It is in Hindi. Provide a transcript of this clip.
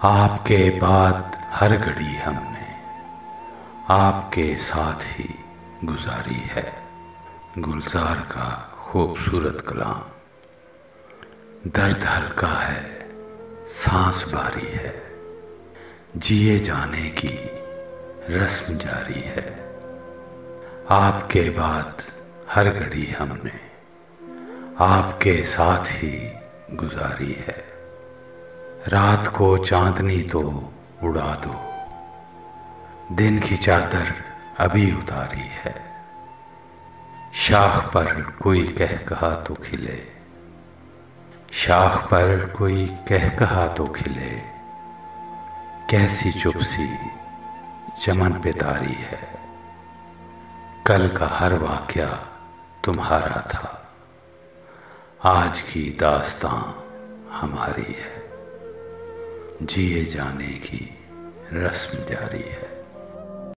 आपके बाद हर घड़ी हमने आपके साथ ही गुजारी है। गुलजार का खूबसूरत कलाम। दर्द हल्का है, सांस भारी है, जिए जाने की रस्म जारी है। आपके बाद हर घड़ी हमने आपके साथ ही गुजारी है। रात को चांदनी तो उड़ा दो, दिन की चादर अभी उतारी है। शाख पर कोई कह कहा तो खिले, शाख पर कोई कह कहा तो खिले। कैसी चुप सी चमन पे तारी है। कल का हर वाक़या तुम्हारा था, आज की दास्तां हमारी है। जिए जाने की रस्म जारी है।